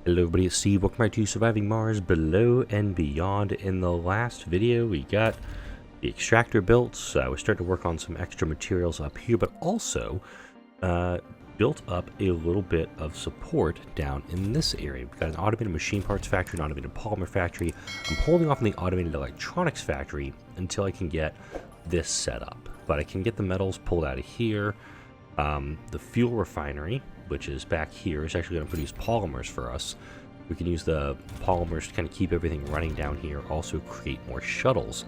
Hello everybody, it's Steve. Welcome back to Surviving Mars Below and Beyond. In the last video, we got the extractor built. We started to work on some extra materials up here, but also built up a little bit of support down in this area. We've got an automated machine parts factory, an automated polymer factory. I'm holding off on the automated electronics factory until I can get this set up. But I can get the metals pulled out of here. The fuel refinery, which is back here, is actually going to produce polymers for us. We can use the polymers to kind of keep everything running down here, also create more shuttles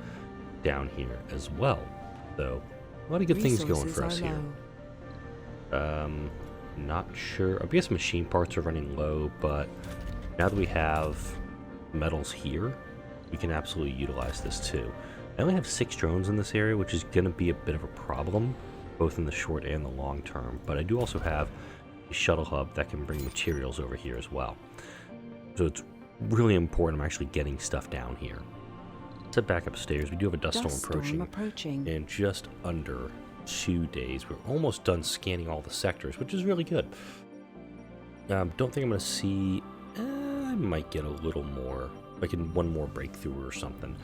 down here as well. So, a lot of good things going for us here. Not sure. I guess machine parts are running low, but now that we have metals here, we can absolutely utilize this too. I only have 6 drones in this area, which is going to be a bit of a problem, both in the short and the long term, but I do also have a shuttle hub that can bring materials over here as well. So it's really important I'm actually getting stuff down here. Let's head back upstairs. We do have a dust storm approaching in just under 2 days. We're almost done scanning all the sectors, which is really good. Don't think I'm going to see... I might get a little more, like in one more breakthrough or something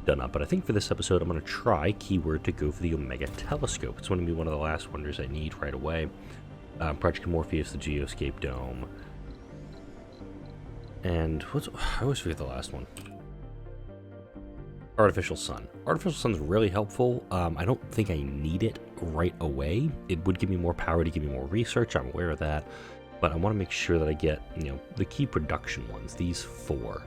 done up, but I think for this episode I'm going to try, keyword, to go for the Omega telescope. It's going to be one of the last wonders I need right away. Project Morpheus, the Geoscape Dome, and I always forget the last one. Artificial Sun. Artificial Sun's really helpful. I don't think I need it right away. It would give me more power to give me more research, I'm aware of that, but I want to make sure that I get, the key production ones, these 4.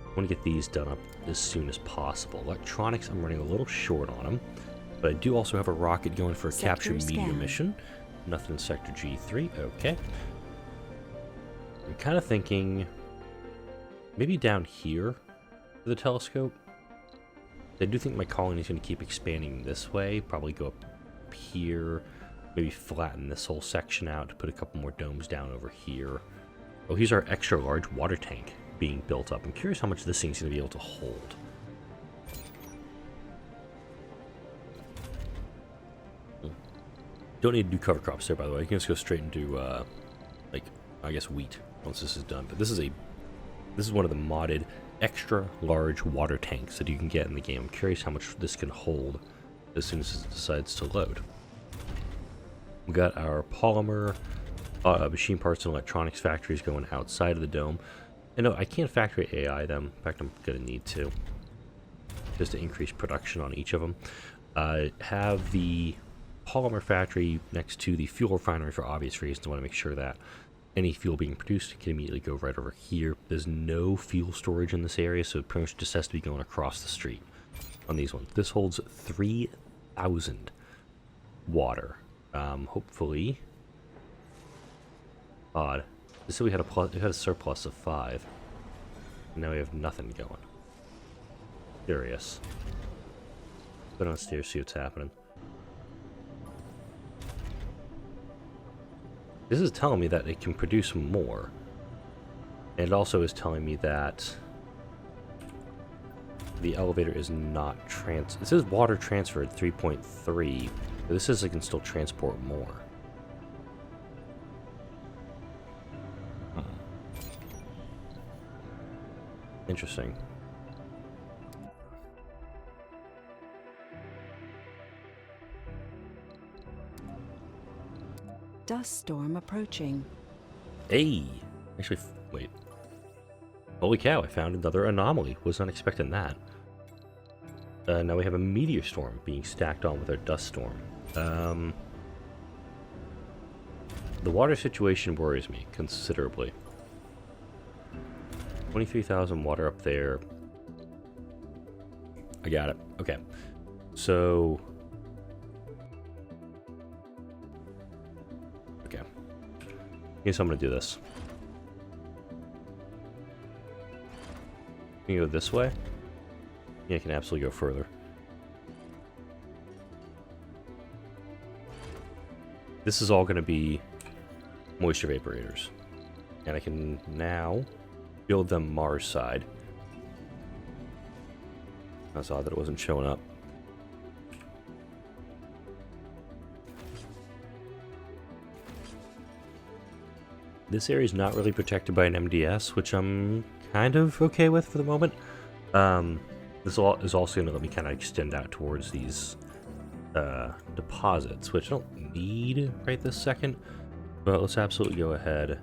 I want to get these done up as soon as possible. Electronics, I'm running a little short on them, but I do also have a rocket going for a capture meteor mission. Nothing in Sector G3, okay. I'm kind of thinking maybe down here for the telescope. I do think my colony is going to keep expanding this way, probably go up here, maybe flatten this whole section out to put a couple more domes down over here. Oh, here's our extra large water tank being built up. I'm curious how much this thing's going to be able to hold. Don't need to do cover crops there, by the way. You can just go straight into, I guess wheat once this is done. But this is one of the modded extra large water tanks that you can get in the game. I'm curious how much this can hold as soon as it decides to load. We got our polymer, machine parts, and electronics factories going outside of the dome. And no, I can't factory AI them. In fact, I'm going to need to, just to increase production on each of them. Have the polymer factory next to the fuel refinery for obvious reasons. I want to make sure that any fuel being produced can immediately go right over here. There's no fuel storage in this area, so it pretty much just has to be going across the street on these ones. This holds 3,000 water. Hopefully... Odd. They said we had a surplus of 5. Now we have nothing going. Curious. Go downstairs, see what's happening. This is telling me that it can produce more. And it also is telling me that the elevator is not it says water transferred 3.3, but this says it can still transport more. Interesting. Dust storm approaching. Hey! Actually, wait. Holy cow, I found another anomaly. Was not expecting that. Now we have a meteor storm being stacked on with our dust storm. The water situation worries me considerably. 23,000 water up there. I got it. Okay. So... okay. I guess I'm going to do this. Can you go this way? Yeah, I can absolutely go further. This is all going to be moisture vaporators. And I can now build them Mars side. That's odd that it wasn't showing up. This area is not really protected by an MDS, which I'm kind of okay with for the moment. This is also going to let me kind of extend out towards these deposits, which I don't need right this second, but let's absolutely go ahead.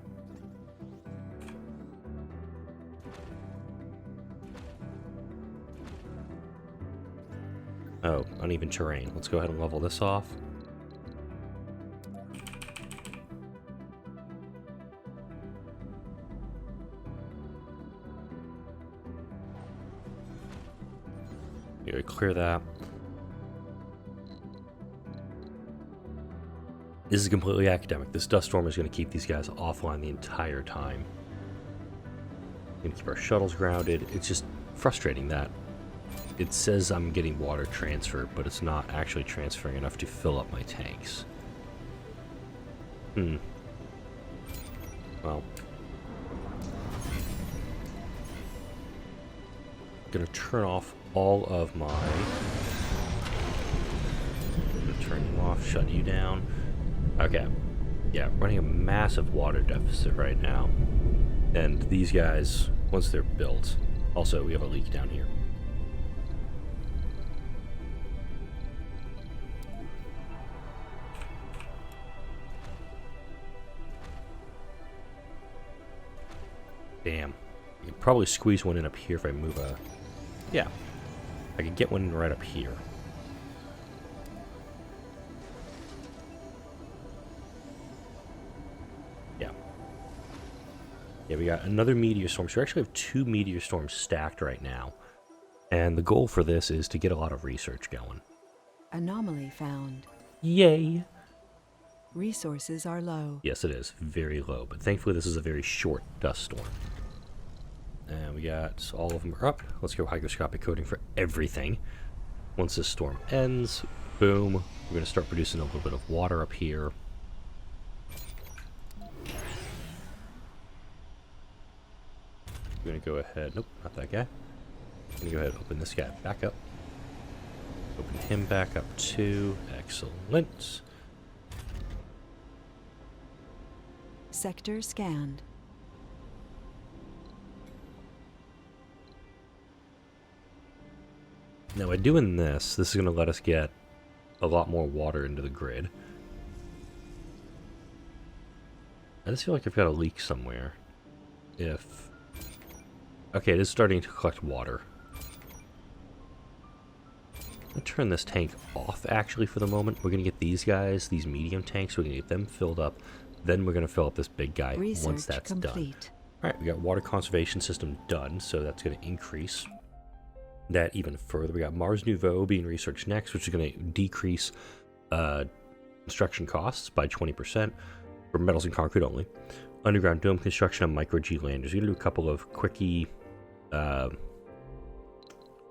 Oh, uneven terrain. Let's go ahead and level this off. Here, clear that. This is completely academic. This dust storm is going to keep these guys offline the entire time. Going to keep our shuttles grounded. It's just frustrating that it says I'm getting water transfer, but it's not actually transferring enough to fill up my tanks. Well. Gonna turn off all of my... Turn you off, shut you down. Okay. Yeah, running a massive water deficit right now. And these guys, once they're built... Also, we have a leak down here. Damn. I could probably squeeze one in up here if I move a... Yeah. I could get one right up here. Yeah. Yeah, we got another meteor storm. So we actually have 2 meteor storms stacked right now. And the goal for this is to get a lot of research going. Anomaly found. Yay! Resources are low. Yes, it is. Very low. But thankfully this is a very short dust storm. And we got all of them are up. Let's go hygroscopic coating for everything. Once this storm ends, boom, we're going to start producing a little bit of water up here. We're going to go ahead, nope, not that guy. I'm going to go ahead and open this guy back up. Open him back up too. Excellent. Sector scanned. Now, by doing this is going to let us get a lot more water into the grid. I just feel like I've got a leak somewhere. Okay, it is starting to collect water. I'm going to turn this tank off, actually, for the moment. We're going to get these guys, these medium tanks, we're going to get them filled up. Then we're going to fill up this big guy once that's done. Alright, we got water conservation system done, so that's going to increase that even further. We got Mars Nouveau being researched next, which is going to decrease construction costs by 20% for metals and concrete only. Underground dome construction on micro G landers. We're going to do a couple of quickie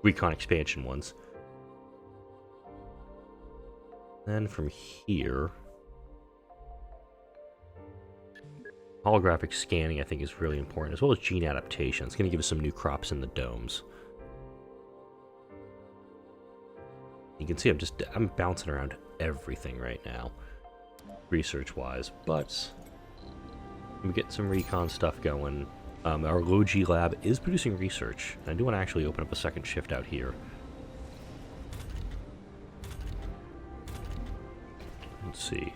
recon expansion ones. Then from here, holographic scanning I think is really important, as well as gene adaptation. It's going to give us some new crops in the domes. You can see I'm bouncing around everything right now, research-wise, but we get some recon stuff going. Our low G lab is producing research. I do want to actually open up a second shift out here. Let's see.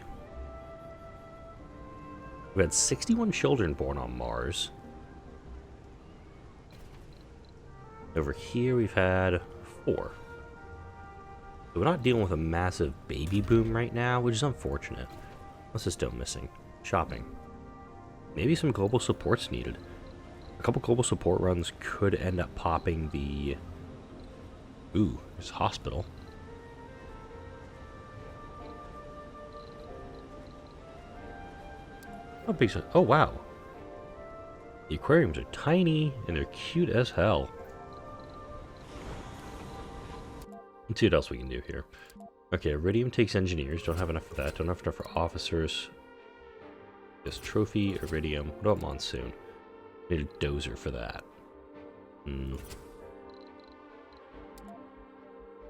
We had 61 children born on Mars. Over here we've had 4. So we're not dealing with a massive baby boom right now, which is unfortunate. What's this dome missing? Shopping. Maybe some global support's needed. A couple global support runs could end up popping the... Ooh, there's a hospital. How big is it? Oh, wow. The aquariums are tiny, and they're cute as hell. Let's see what else we can do here. Okay, Iridium takes engineers. Don't have enough for that. Don't have enough for officers. This trophy, Iridium. What about Monsoon? Need a dozer for that.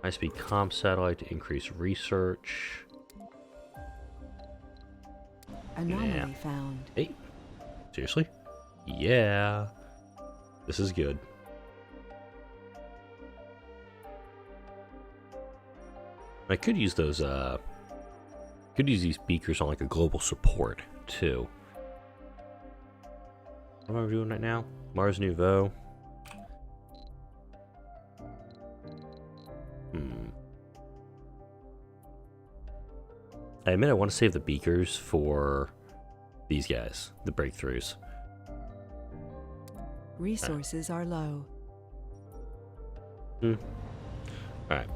High-speed comp satellite to increase research. Anomaly found. Hey, Seriously? Yeah. This is good. I could use those, could use these beakers on like a global support, too. What am I doing right now? Mars Nouveau. I admit I want to save the beakers for these guys, the breakthroughs. Resources are low. Alright.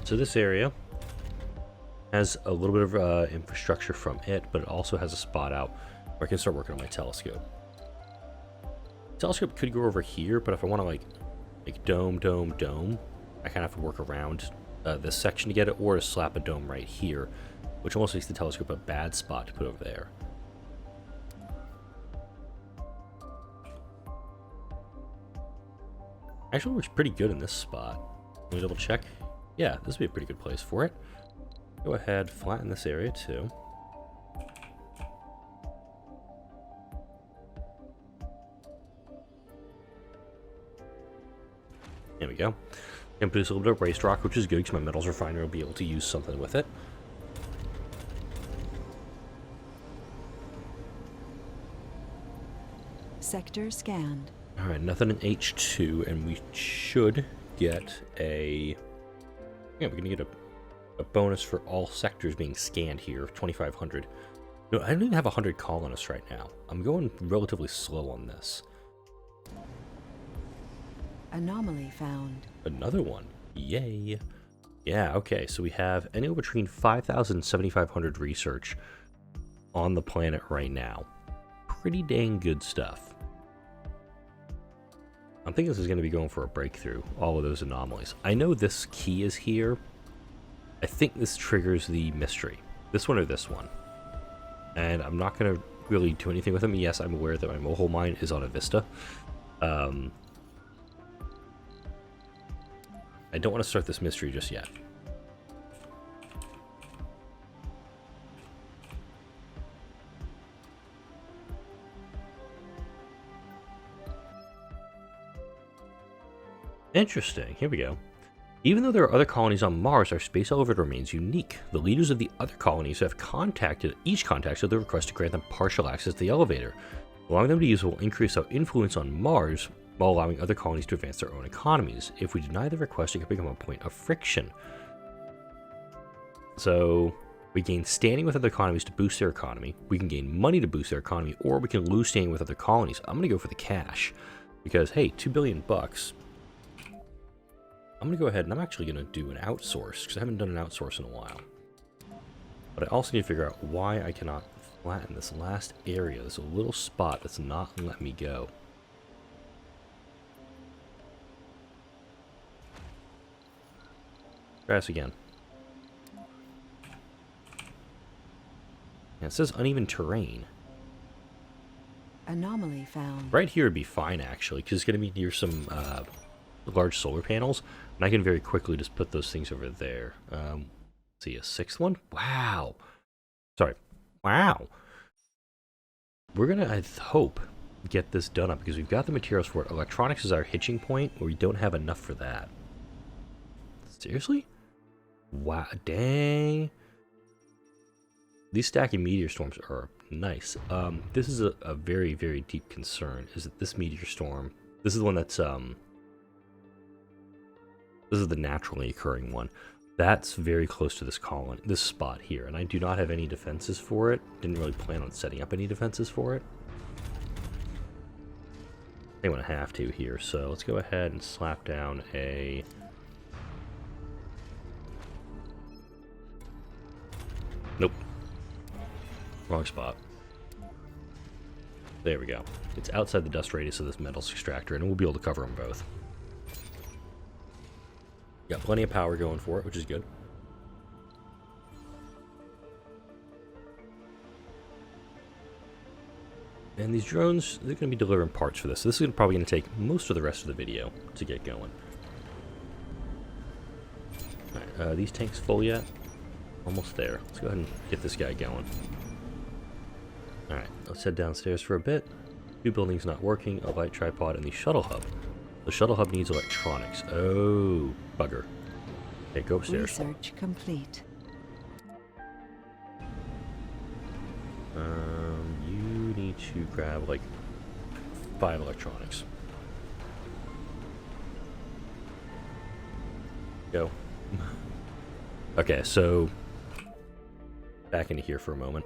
So this area has a little bit of infrastructure from it, but it also has a spot out where I can start working on my telescope. Telescope could go over here, but if I want to like dome, I kind of have to work around this section to get it, or to slap a dome right here, which almost makes the telescope a bad spot to put over there. Actually works pretty good in this spot. Let me double check. Yeah, this would be a pretty good place for it. Go ahead, flatten this area too. There we go. And produce a little bit of waste rock, which is good because my metals refiner will be able to use something with it. Sector scanned. Alright, nothing in H2, and we should get a... Yeah, we're going to get a bonus for all sectors being scanned here, 2,500. No, I don't even have 100 colonists right now. I'm going relatively slow on this. Anomaly found. Another one. Yay. Yeah, okay, so we have anywhere between 5,000 and 7,500 research on the planet right now. Pretty dang good stuff. I'm thinking this is going to be going for a breakthrough, all of those anomalies. I know this key is here. I think this triggers the mystery. This one or this one. And I'm not going to really do anything with them. Yes, I'm aware that my mobile mine is on a Vista. I don't want to start this mystery just yet. Interesting. Here we go. Even though there are other colonies on Mars, our space elevator remains unique. The leaders of the other colonies have each contacted the request to grant them partial access to the elevator. Allowing them to use it will increase our influence on Mars, while allowing other colonies to advance their own economies. If we deny the request, it could become a point of friction. So, we gain standing with other economies to boost their economy, we can gain money to boost their economy, or we can lose standing with other colonies. I'm going to go for the cash, because hey, $2 billion bucks. I'm going to go ahead and I'm actually going to do an outsource, because I haven't done an outsource in a while. But I also need to figure out why I cannot flatten this last area. There's a little spot that's not letting me go. Try this again. Yeah, it says uneven terrain. Anomaly found. Right here would be fine, actually, because it's going to be near some large solar panels, and I can very quickly just put those things over there. Let's see, a sixth one? Wow. Sorry. Wow. We're going to, I hope, get this done up, because we've got the materials for it. Electronics is our hitching point, where we don't have enough for that. Seriously? Wow, dang. These stacking meteor storms are nice. This is a very, very deep concern, is that this meteor storm, this is the one that's, this is the naturally occurring one. That's very close to this colony, this spot here, and I do not have any defenses for it. Didn't really plan on setting up any defenses for it. I want to have to here, so let's go ahead and slap down a... Nope. Wrong spot. There we go. It's outside the dust radius of this metals extractor, and we'll be able to cover them both. Got plenty of power going for it, which is good. And these drones, they're going to be delivering parts for this. So this is probably going to take most of the rest of the video to get going. Alright, these tanks full yet? Almost there. Let's go ahead and get this guy going. Alright, let's head downstairs for a bit. 2 buildings not working, a light tripod, and the shuttle hub. The shuttle hub needs electronics. Oh, bugger. Okay, go upstairs. Research complete. You need to grab like 5 electronics. Go. Okay, so back into here for a moment.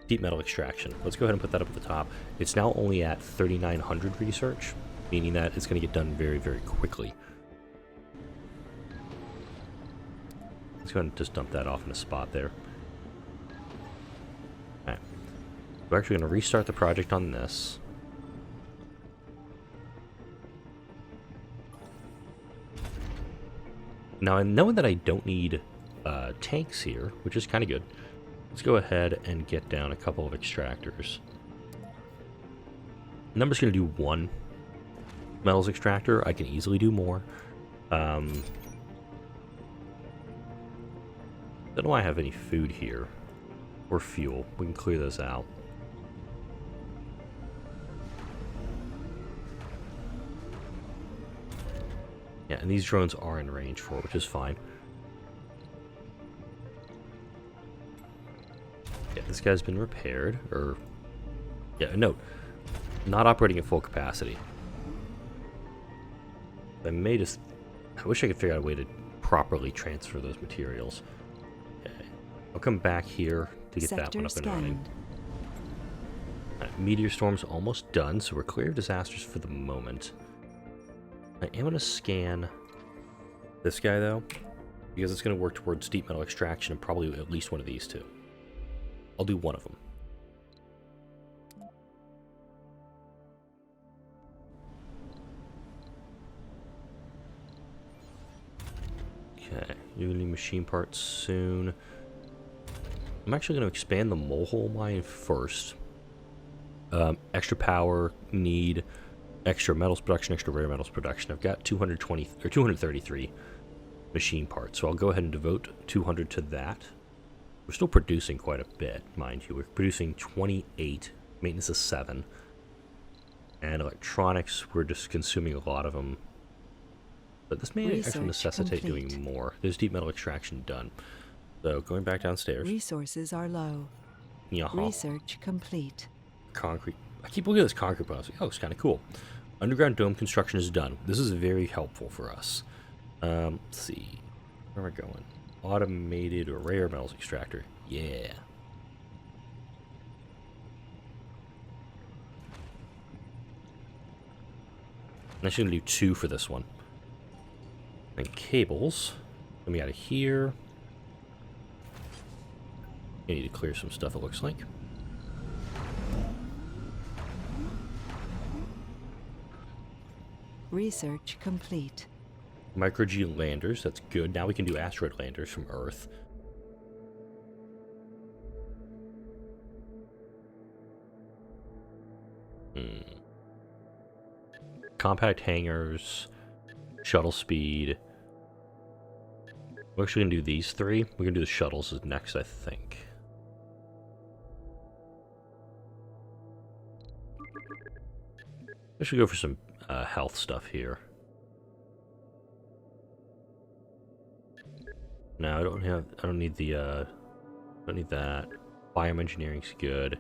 Deep metal extraction. Let's go ahead and put that up at the top. It's now only at 3,900 research, meaning that it's going to get done very, very quickly. Let's go ahead and just dump that off in a spot there. Alright. We're actually going to restart the project on this. Now, knowing that I don't need tanks here, which is kind of good, let's go ahead and get down a couple of extractors. And I'm just going to do 1 metals extractor. I can easily do more. Don't know why I have any food here. Or fuel. We can clear those out. Yeah, and these drones are in range for it, which is fine. Yeah, this guy's been repaired, or... Yeah, no. Not operating at full capacity. I may just... I wish I could figure out a way to properly transfer those materials. Okay. I'll come back here to get that one up and running. Meteor storm's almost done, so we're clear of disasters for the moment. I am going to scan this guy, though, because it's going to work towards deep metal extraction and probably at least one of these two. I'll do one of them. Okay, you're going to need machine parts soon. I'm actually going to expand the mole mine first. Extra power, need extra metals production, extra rare metals production. I've got 220 or 233 machine parts, so I'll go ahead and devote 200 to that. We're still producing quite a bit, mind you. We're producing 28, maintenance is 7, and electronics, we're just consuming a lot of them. But this may actually necessitate doing more. There's deep metal extraction done. So going back downstairs. Resources are low. Yaha. Research complete. Concrete. I keep looking at this concrete box. Oh, it's kind of cool. Underground dome construction is done. This is very helpful for us. Let's see. Where am I going? Automated or rare metals extractor. Yeah. I'm actually going to do 2 for this one. And cables. Let me out of here. I need to clear some stuff, it looks like. Research complete. Micro G landers, that's good. Now we can do asteroid landers from Earth. Compact hangars, shuttle speed. We're actually going to do these 3. We're going to do the shuttles as next, I think. I should go for some health stuff here. No, I don't need the, I don't need that. Bioengineering's good.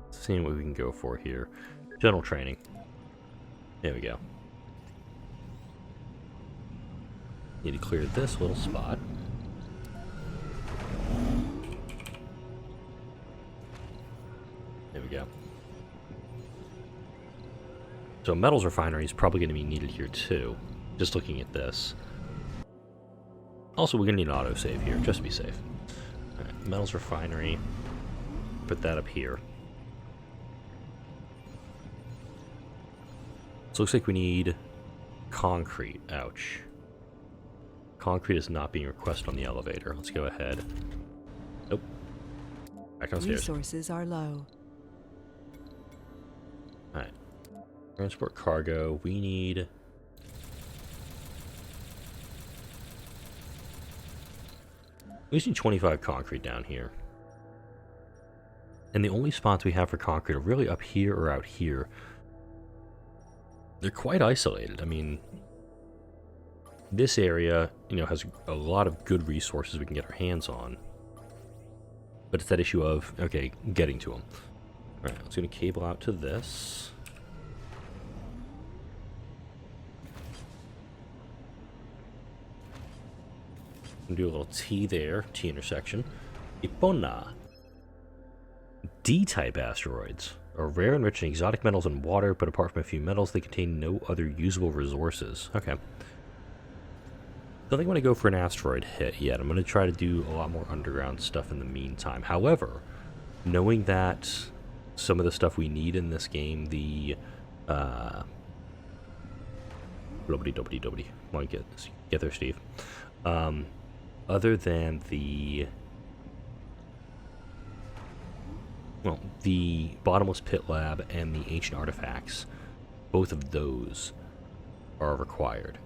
Seeing what we can go for here. General training. There we go. Need to clear this little spot. There we go. So metals refinery is probably going to be needed here too. Just looking at this. Also, we're going to need an autosave here, just to be safe. Alright, metals refinery. Put that up here. So it looks like we need concrete. Ouch. Concrete is not being requested on the elevator. Let's go ahead. Nope. Back downstairs. Resources are low. Alright. Transport cargo. We need... We just need 25 concrete down here. And the only spots we have for concrete are really up here or out here. They're quite isolated. I mean, this area, you know, has a lot of good resources we can get our hands on. But it's that issue of, okay, getting to them. Alright, let's go to cable out to this. Do a little T there, T intersection. Ipona. D-type asteroids are rare, enriched in exotic metals and water, but apart from a few metals, they contain no other usable resources. Okay. Don't think I want to go for an asteroid hit yet. I'm going to try to do a lot more underground stuff in the meantime. However, knowing that some of the stuff we need in this game, the Blobbity. Want to get there, Steve. Other than the, well, the bottomless pit lab and the ancient artifacts, both of those are required.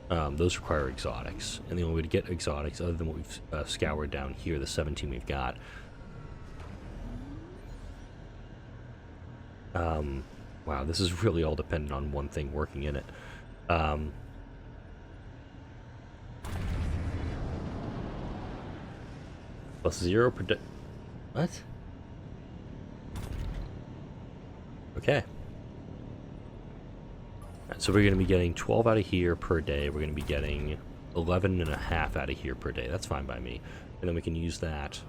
Those require exotics, and the only way to get exotics, other than what we've scoured down here, the 17 we've got. Wow, this is really all dependent on one thing working in it. Plus 0 predict. What? Okay. Right, so we're going to be getting 12 out of here per day. We're going to be getting 11.5 out of here per day. That's fine by me. And then we can use that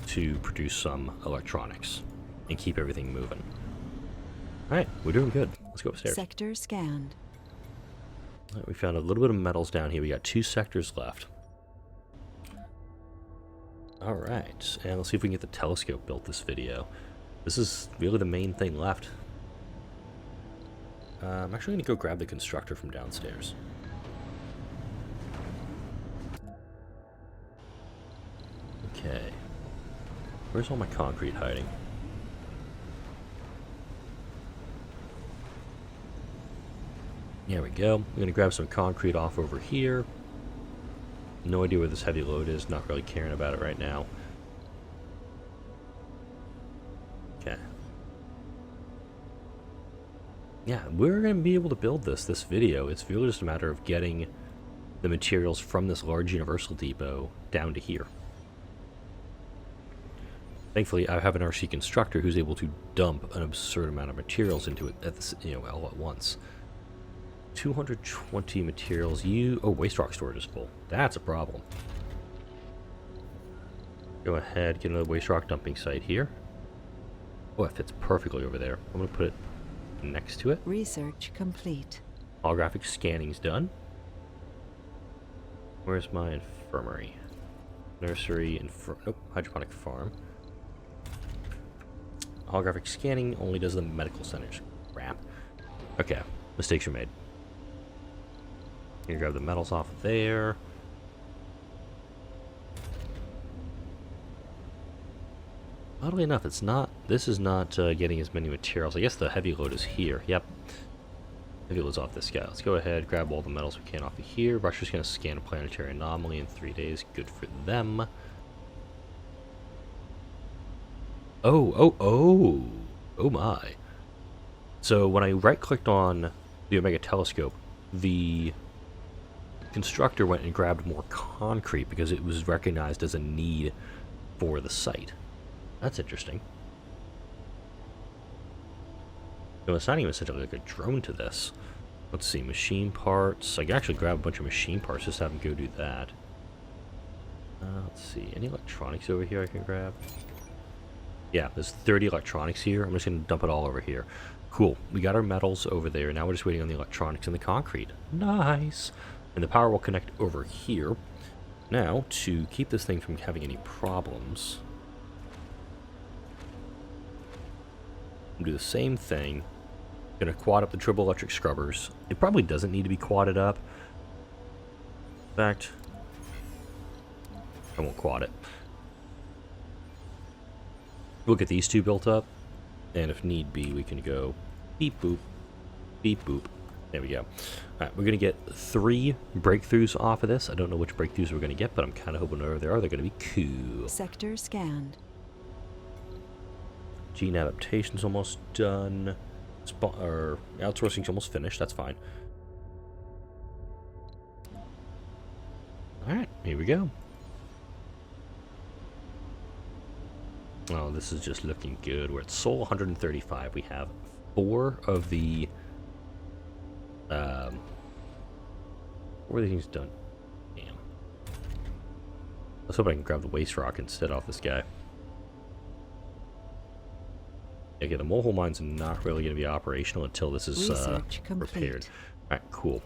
to produce some electronics and keep everything moving. Alright, we're doing good. Let's go upstairs. Sector scanned. Right, we found a little bit of metals down here. We got 2 sectors left. Alright, and let's see if we can get the telescope built this video. This is really the main thing left. I'm actually going to go grab the constructor from downstairs. Okay. Where's all my concrete hiding? There we go. I'm going to grab some concrete off over here. No idea where this heavy load is. Not really caring about it right now. Okay. Yeah, we're going to be able to build this video. It's really just a matter of getting the materials from this large universal depot down to here. Thankfully, I have an RC constructor who's able to dump an absurd amount of materials into it at this, all at once. 220 materials. Oh, waste rock storage is full. That's a problem. Go ahead, get another waste rock dumping site here. Oh, it fits perfectly over there. I'm going to put it next to it. Research complete. Holographic scanning's done. Where's my infirmary? Nursery, nope, hydroponic farm. Holographic scanning only does the medical centers. Crap. Okay, mistakes are made. Gonna grab the metals off of there. Oddly enough, it's not. This is not getting as many materials. I guess the heavy load is here. Yep. Heavy load's off this guy. Let's go ahead, grab all the metals we can off of here. Russia's gonna scan a planetary anomaly in 3 days. Good for them. Oh my. So when I right-clicked on the Omega telescope, the constructor went and grabbed more concrete because it was recognized as a need for the site. That's interesting. No, it's not even essentially like a drone to this. Let's see, machine parts. I can actually grab a bunch of machine parts, just have them go do that. Let's see, any electronics over here I can grab? Yeah, there's 30 electronics here. I'm just going to dump it all over here. Cool. We got our metals over there. Now we're just waiting on the electronics and the concrete. Nice. And the power will connect over here. Now, to keep this thing from having any problems, I'm going to do the same thing. Going to quad up the triple electric scrubbers. It probably doesn't need to be quadded up. In fact, I won't quad it. We'll get these two built up, and if need be, we can go Beep boop. Beep boop. There we go. Alright, we're going to get 3 breakthroughs off of this. I don't know which breakthroughs we're going to get, but I'm kind of hoping wherever they are, they're going to be cool. Sector scanned. Gene adaptation's almost done. Outsourcing's almost finished. That's fine. Alright, here we go. Oh, this is just looking good. We're at Soul 135. We have 4 of the... 4 of the things done. Damn. Let's hope I can grab the waste rock instead off this guy. Okay, the mole hole mine's not really going to be operational until this is repaired. Alright, cool.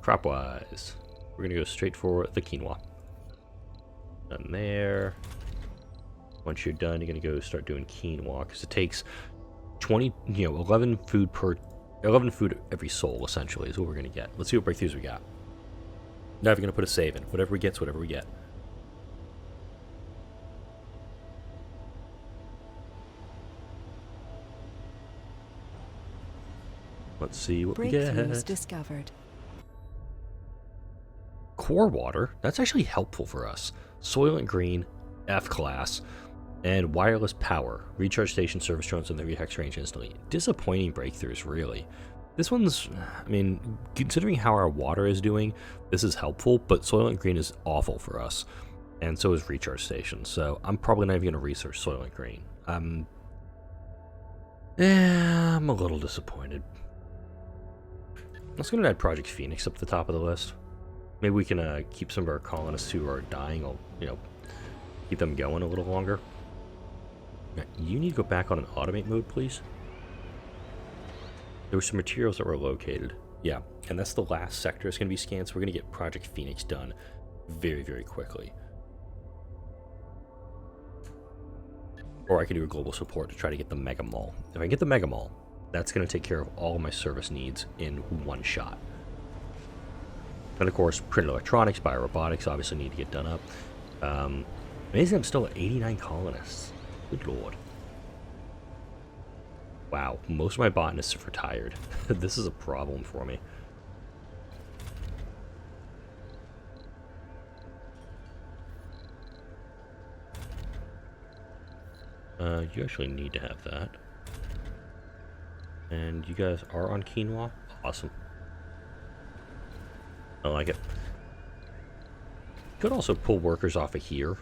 Crop-wise, we're going to go straight for the quinoa. Done there. Once you're done, you're going to go start doing quinoa, because it takes 11 food every soul, essentially, is what we're going to get. Let's see what breakthroughs we got. Now we're going to put a save in. Whatever we get's whatever we get. Let's see what we get. Breakthroughs discovered. Core water. That's actually helpful for us. Soylent Green, F class, and wireless power. Recharge station service drones in the rehex range instantly. Disappointing breakthroughs, really. This one's, I mean, considering how our water is doing, this is helpful, but Soylent Green is awful for us. And so is recharge station. So I'm probably not even going to research Soylent Green. I'm a little disappointed. Let's go add Project Phoenix up at the top of the list. Maybe we can keep some of our colonists who are dying, keep them going a little longer. Now, you need to go back on an automate mode, please. There were some materials that were located. Yeah, and that's the last sector that's going to be scanned, so we're going to get Project Phoenix done very, very quickly. Or I can do a global support to try to get the Mega Mall. If I get the Mega Mall, that's going to take care of all of my service needs in one shot. And of course, printed electronics, biorobotics obviously need to get done up. Amazing I'm still at 89 colonists. Good lord. Wow, most of my botanists have retired. This is a problem for me. You actually need to have that. And you guys are on quinoa? Awesome. I like it. Could also pull workers off of here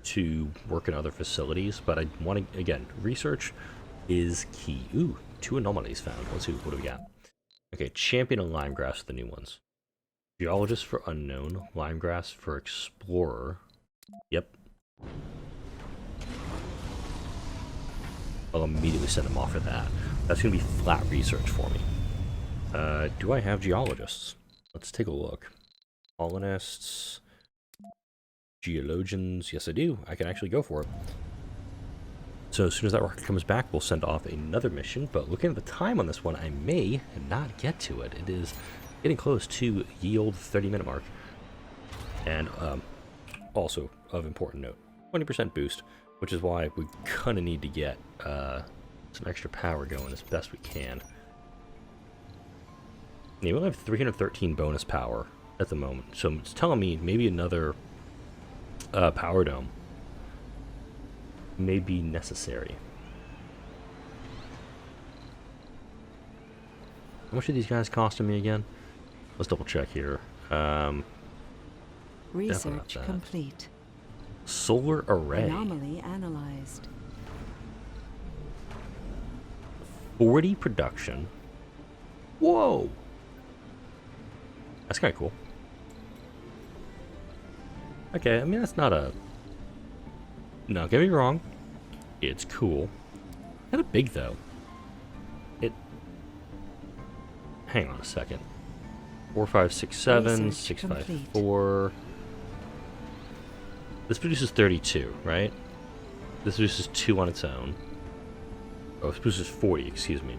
to work in other facilities, but I want to, again, research is key. Ooh, 2 anomalies found. Let's see, what do we got? Okay, champion and limegrass are the new ones. Geologist for unknown, limegrass for explorer. Yep. I'll immediately send them off for that. That's going to be flat research for me. Do I have geologists? Let's take a look. Colonists, geologians. Yes, I do. I can actually go for it. So as soon as that rocket comes back, we'll send off another mission. But looking at the time on this one, I may not get to it. It is getting close to ye old 30-minute mark. And also of important note, 20% boost, which is why we kind of need to get some extra power going as best we can. Yeah, we only have 313 bonus power at the moment, so it's telling me maybe another power dome may be necessary. How much are these guys costing me again? Let's double check here. Research complete. Solar array. Anomaly analyzed. 40 production. Whoa! That's kind of cool. Okay, I mean, that's not a... No, get me wrong. It's cool. Kind of big, though. Hang on a second. 4, 5, 6, 7, Research 6, complete. 5, 4. This produces 32, right? This produces 2 on its own. Oh, this produces 40, excuse me.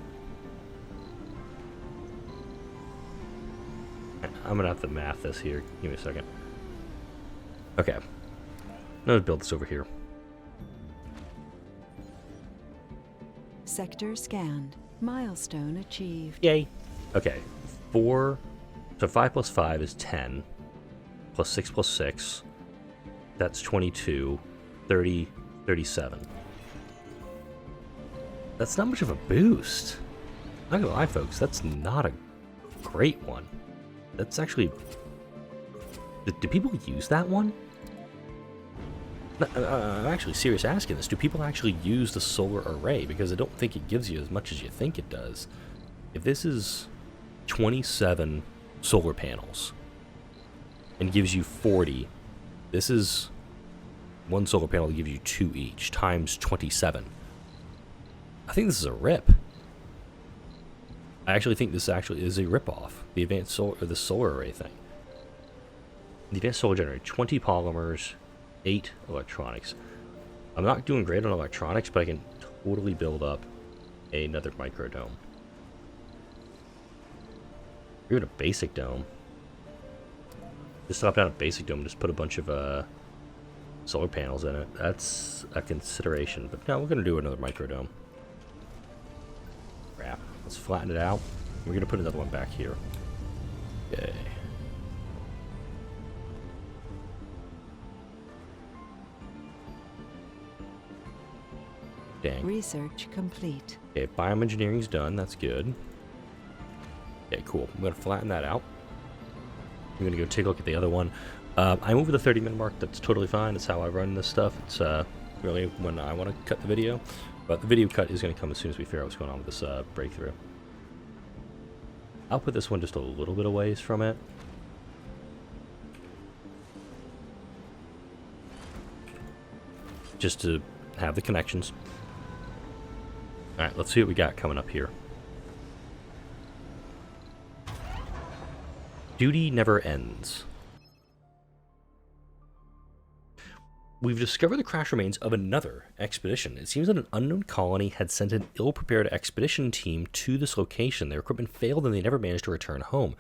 I'm gonna have to math this here. Give me a second. Okay. I'm gonna build this over here. Sector scanned. Milestone achieved. Yay. Okay. 4. So 5 plus 5 is 10. Plus 6 plus 6. That's 22. 30. 37. That's not much of a boost. Not gonna lie, folks. That's not a great one. That's actually... Do people use that one? I'm actually serious asking this. Do people actually use the solar array? Because I don't think it gives you as much as you think it does. If this is 27 solar panels and gives you 40, this is one solar panel that gives you 2 each, times 27. I think this is a rip. I actually think this actually is a rip-off. The advanced solar, or the solar array thing. The advanced solar generator, 20 polymers, 8 electronics. I'm not doing great on electronics, but I can totally build up another microdome. Even a basic dome. Just slap down a basic dome and just put a bunch of solar panels in it. That's a consideration. But no, we're going to do another microdome. Crap. Let's flatten it out. We're going to put another one back here. Okay. Dang. Research complete. Okay, bioengineering's done. That's good. Okay, cool. I'm going to flatten that out. I'm going to go take a look at the other one. I'm over the 30-minute mark. That's totally fine. That's how I run this stuff. It's really when I want to cut the video. But the video cut is going to come as soon as we figure out what's going on with this breakthrough. I'll put this one just a little bit away from it. Just to have the connections. Alright, let's see what we got coming up here. Duty never ends. We've discovered the crash remains of another expedition. It seems that an unknown colony had sent an ill-prepared expedition team to this location. Their equipment failed and they never managed to return home.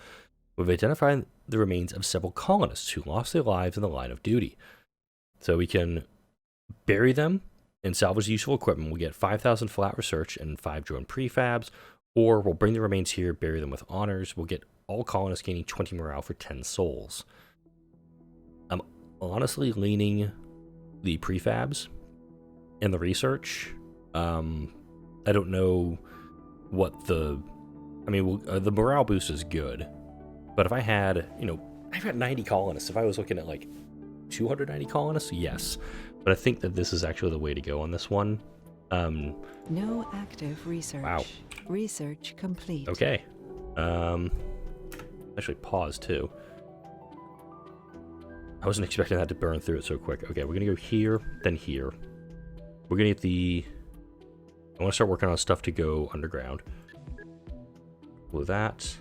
We've identified the remains of several colonists who lost their lives in the line of duty. So we can bury them and salvage the useful equipment. We'll get 5,000 flat research and 5 drone prefabs, or we'll bring the remains here, bury them with honors. We'll get all colonists gaining 20 morale for 10 souls. I'm honestly leaning the prefabs and the research. I don't know what the... I mean, the morale boost is good, but if I had, I've got 90 colonists. If I was looking at like 290 colonists, yes. But I think that this is actually the way to go on this one. No active research. Wow. Research complete. Okay. Actually pause too. I wasn't expecting that to burn through it so quick. Okay, we're gonna go here, then here. We're gonna get the... I want to start working on stuff to go underground. With that.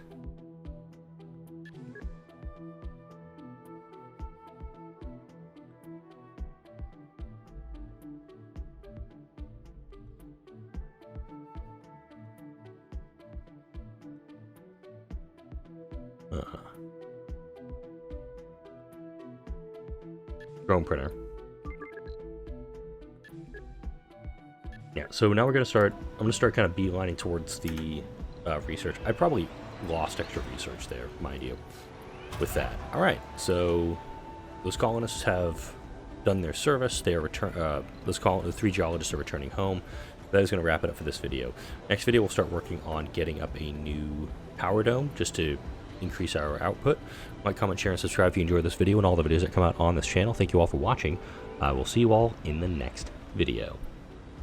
Drone printer. Yeah, so now we're gonna start. I'm gonna start kind of beelining towards the research. I probably lost extra research there, mind you, with that. All right, so those colonists have done their service. They are the 3 geologists are returning home. That is going to wrap it up for this video. Next video, we'll start working on getting up a new power dome just to increase our output. Like, comment, share, and subscribe if you enjoyed this video and all the videos that come out on this channel. Thank you all for watching. I will see you all in the next video.